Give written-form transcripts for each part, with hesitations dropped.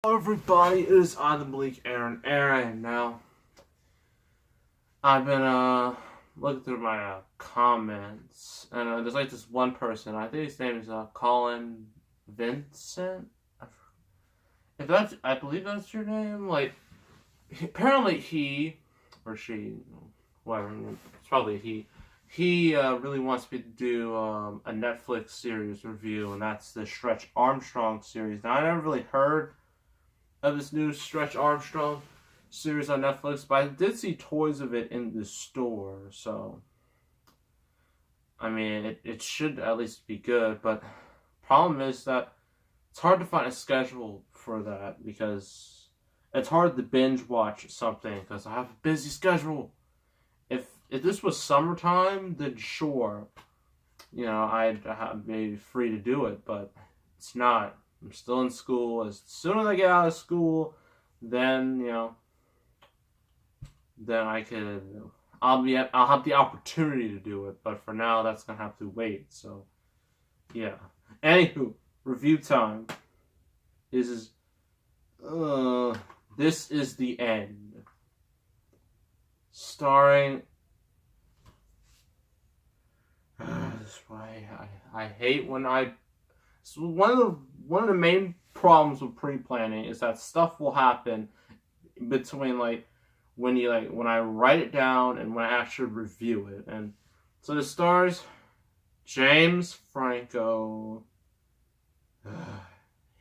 Hello everybody, it is I, the Malik Aaron. Now, I've been looking through my comments, and there's like this one person. I think his name is Colin Vincent. I believe that's your name. Like, apparently he or she, whatever, it's probably a he. He really wants me to do a Netflix series review, and that's the Stretch Armstrong series. Now, I never really heard of this new Stretch Armstrong series on Netflix, but I did see toys of it in the store, so I mean, it should at least be good, but problem is that it's hard to find a schedule for that because it's hard to binge watch something because I have a busy schedule. If this was summertime, then sure, I'd be free to do it, but it's not. I'm still in school. As soon as I get out of school, then then I'll have the opportunity to do it. But for now, that's gonna have to wait. So, yeah. Anywho, review time. This is the end. Starring. This is why I hate when I. So one of the main problems with pre-planning is that stuff will happen between when I write it down and when I actually review it. And so the stars James Franco.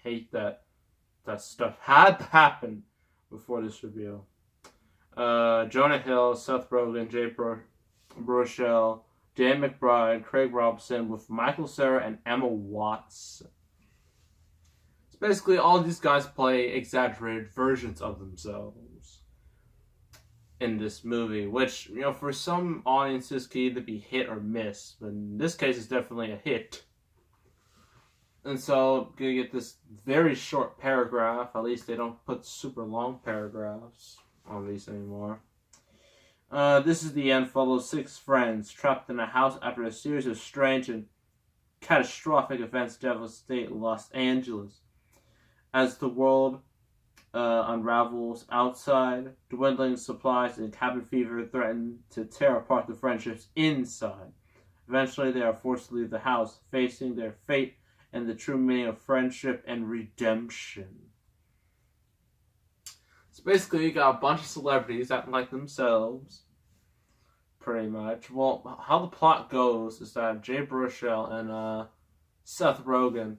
Hate that stuff had to happen before this review. Jonah Hill, Seth Rogen, Jay Baruchel, Dan McBride, Craig Robinson, with Michael Cera and Emma Watson. It's basically all these guys play exaggerated versions of themselves in this movie, which, for some audiences can either be hit or miss, but in this case it's definitely a hit. And so, I'm gonna get this very short paragraph. At least they don't put super long paragraphs on these anymore. This is the end. Follows 6 friends trapped in a house after a series of strange and catastrophic events devastate Los Angeles. As the world unravels outside, dwindling supplies and cabin fever threaten to tear apart the friendships inside. Eventually, they are forced to leave the house, facing their fate and the true meaning of friendship and redemption. So basically, you got a bunch of celebrities acting like themselves, pretty much. Well, how the plot goes is that Jay Baruchel and Seth Rogen,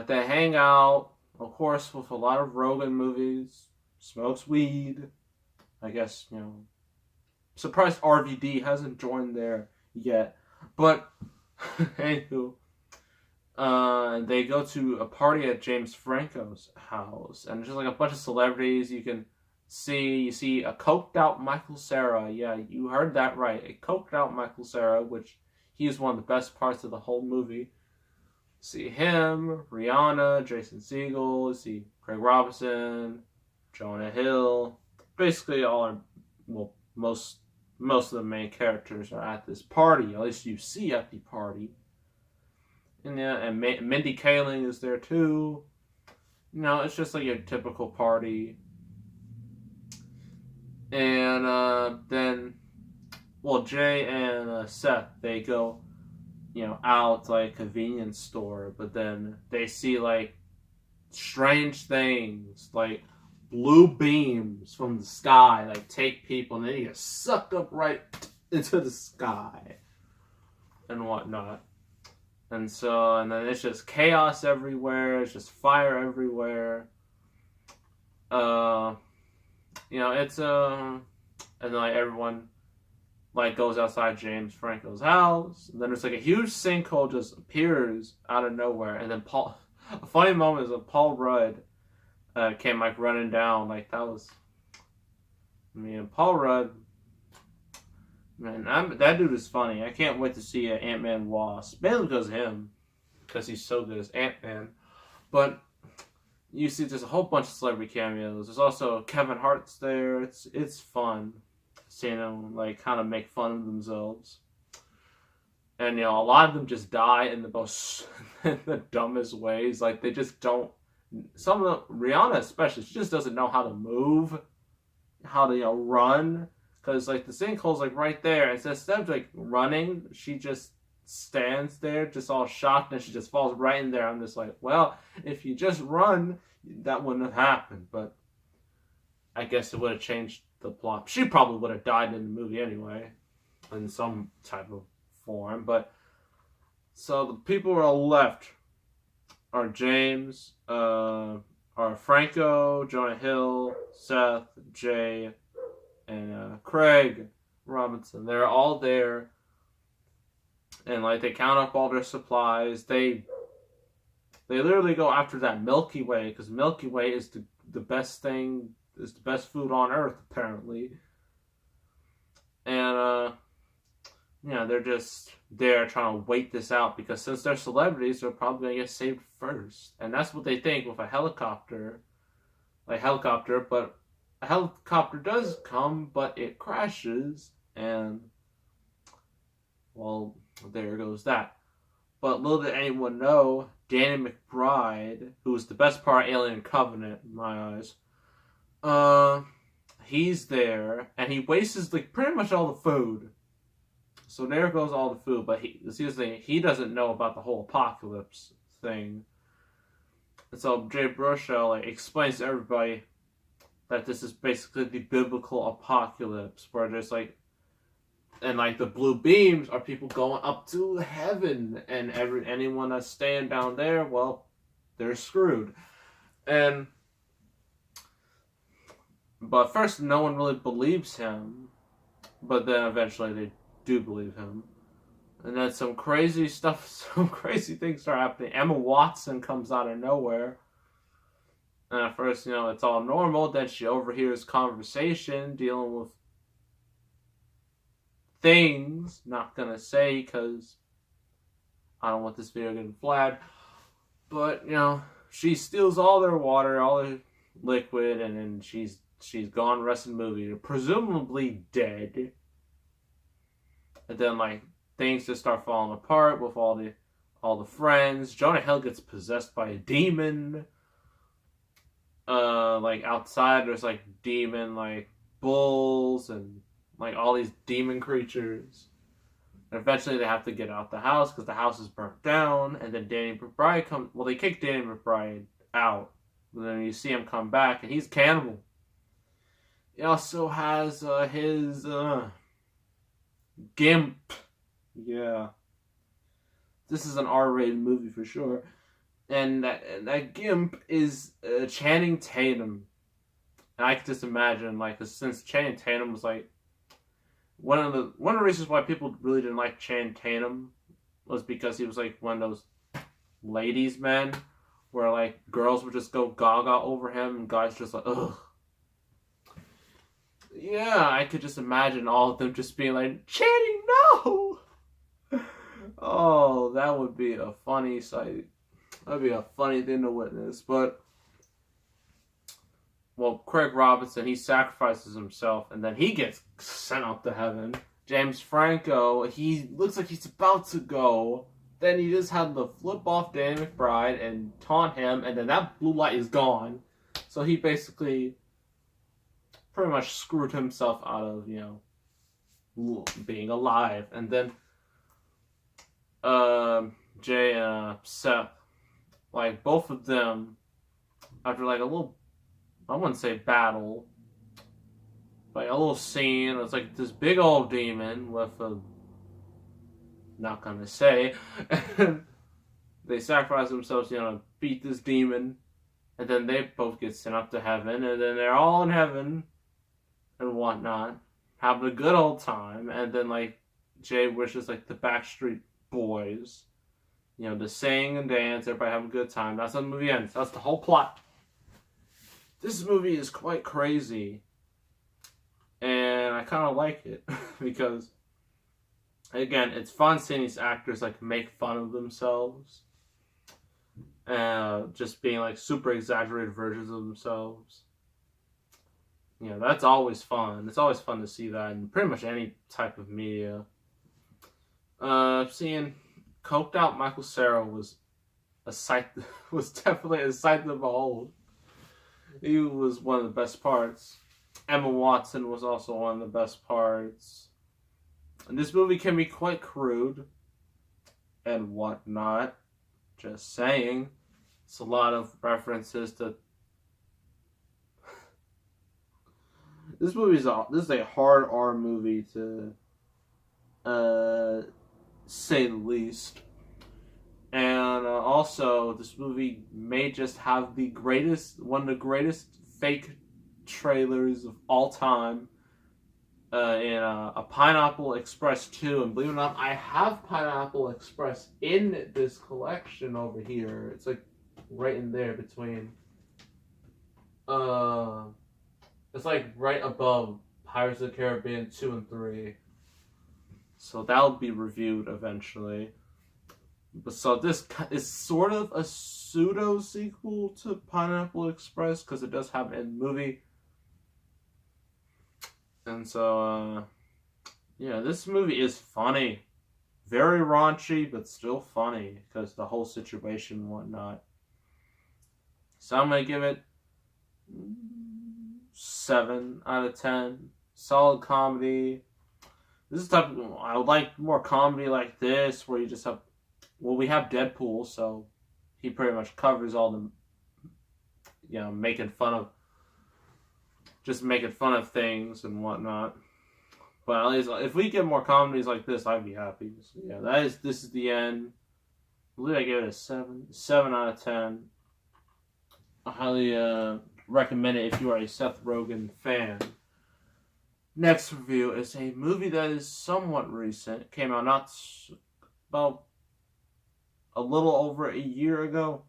they hang out, of course, with a lot of Rogen movies, smokes weed. I guess, surprised RVD hasn't joined there yet. But, anywho, they go to a party at James Franco's house, and just a bunch of celebrities. You see a coked out Michael Cera. Yeah, you heard that right, a coked out Michael Cera, which he is one of the best parts of the whole movie. See him, Rihanna, Jason Segel. You see Craig Robinson, Jonah Hill. Basically, most of the main characters are at this party. At least you see at the party. And Mindy Kaling is there too. It's just like a typical party. And then, Jay and Seth, they go, out to a convenience store, but then they see strange things, like blue beams from the sky, take people, and they get sucked up right into the sky and whatnot. And then it's just chaos everywhere. It's just fire everywhere. It's and then everyone goes outside James Franco's house. And then there's a huge sinkhole just appears out of nowhere. And then a funny moment is that Paul Rudd came running down. That was, Paul Rudd. Man, that dude is funny. I can't wait to see Ant-Man Wasp. Mainly because of him. Because he's so good as Ant-Man. But you see there's a whole bunch of celebrity cameos. There's also Kevin Hart's there. It's fun seeing them kind of make fun of themselves. And a lot of them just die in the most the dumbest ways. They just don't some of Rihanna especially, she just doesn't know how to move, how to run, because like the sinkhole's like right there, and so instead of like running, she just stands there, just all shocked, and she just falls right in there. I'm just like, well, if you just run, that wouldn't have happened, but I guess it would have changed the plot. She probably would have died in the movie anyway, in some type of form. But so the people who are left are James, are Franco, Jonah Hill, Seth, Jay, and Craig Robinson. They're all there, and like they count up all their supplies. They literally go after that Milky Way, because Milky Way is the best thing, is the best food on earth apparently. And they're just there trying to wait this out, because since they're celebrities, they're probably gonna get saved first, and that's what they think with a helicopter, but a helicopter does come, but it crashes, and well, there goes that. But little did anyone know, Danny McBride, who was the best part of Alien Covenant in my eyes, he's there, and he wastes like pretty much all the food. So there goes all the food, but he doesn't know about the whole apocalypse thing. And so Jay Baruchel explains to everybody that this is basically the biblical apocalypse, where there's and the blue beams are people going up to heaven, and anyone that's staying down there, well, they're screwed. But first, no one really believes him, but then eventually they do believe him. And then some crazy things start happening. Emma Watson comes out of nowhere. And at first, it's all normal. Then she overhears conversation dealing with things. Not gonna say, because I don't want this video getting flagged. But, she steals all their water, all their liquid, and then she's gone the rest of the movie. They're presumably dead. And then things just start falling apart with all the friends. Jonah Hill gets possessed by a demon. Outside there's demon bulls and all these demon creatures. And eventually they have to get out the house because the house is burnt down. And then Danny McBride comes. Well, they kick Danny McBride out. And then you see him come back, and he's cannibal. He also has his Gimp. Yeah. This is an R-rated movie for sure. And that Gimp is Channing Tatum. And I can just imagine, since Channing Tatum was one of the reasons why people really didn't like Channing Tatum was because he was one of those ladies' men where girls would just go gaga over him, and guys just ugh. Yeah, I could just imagine all of them just being Channing, no! Oh, that would be a funny sight. That would be a funny thing to witness. But, well, Craig Robinson, he sacrifices himself, and then he gets sent up to heaven. James Franco, he looks like he's about to go. Then he just had to flip off Danny McBride and taunt him, and then that blue light is gone. So he basically pretty much screwed himself out of, being alive. And then Jay and Seth, both of them, after a little, I wouldn't say battle, but a little scene, it's this big old demon with a, not gonna say, they sacrifice themselves, to beat this demon, and then they both get sent up to heaven, and then they're all in heaven and whatnot, having a good old time. And then Jay wishes the Backstreet Boys, to sing and dance, everybody have a good time. That's how the movie ends. That's the whole plot. This movie is quite crazy, and I kind of like it because, again, it's fun seeing these actors make fun of themselves, just being super exaggerated versions of themselves. That's always fun. It's always fun to see that in pretty much any type of media. Seeing coked out Michael Cera was a sight was definitely a sight to behold. He was one of the best parts. Emma Watson was also one of the best parts. And this movie can be quite crude and whatnot. Just saying. It's a lot of references to. This is a hard R movie to say the least. And also, this movie may just have one of the greatest fake trailers of all time in a Pineapple Express 2. And believe it or not, I have Pineapple Express in this collection over here. It's like right in there between. It's like right above Pirates of the Caribbean 2 and 3. So that'll be reviewed eventually. So this is sort of a pseudo sequel to Pineapple Express because it does have a movie. And so, yeah, this movie is funny. Very raunchy, but still funny because the whole situation and whatnot. So I'm going to give it 7 out of 10. Solid comedy. This is type of, I would like more comedy like this where you just have, well, we have Deadpool, so he pretty much covers all the, making fun of things and whatnot. But at least if we get more comedies like this, I'd be happy. So yeah, this is the end. I believe I gave it a 7 out of 10. I highly recommend it if you are a Seth Rogen fan. Next review is a movie that is somewhat recent. It came out about a little over a year ago.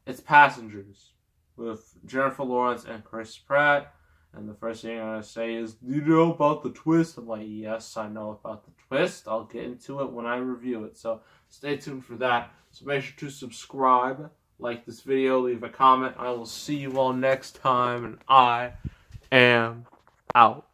It's Passengers with Jennifer Lawrence and Chris Pratt. And the first thing I'm going to say is, do you know about the twist? I'm like, yes, I know about the twist. I'll get into it when I review it. So stay tuned for that. So make sure to subscribe, like this video, leave a comment. I will see you all next time. And I am out.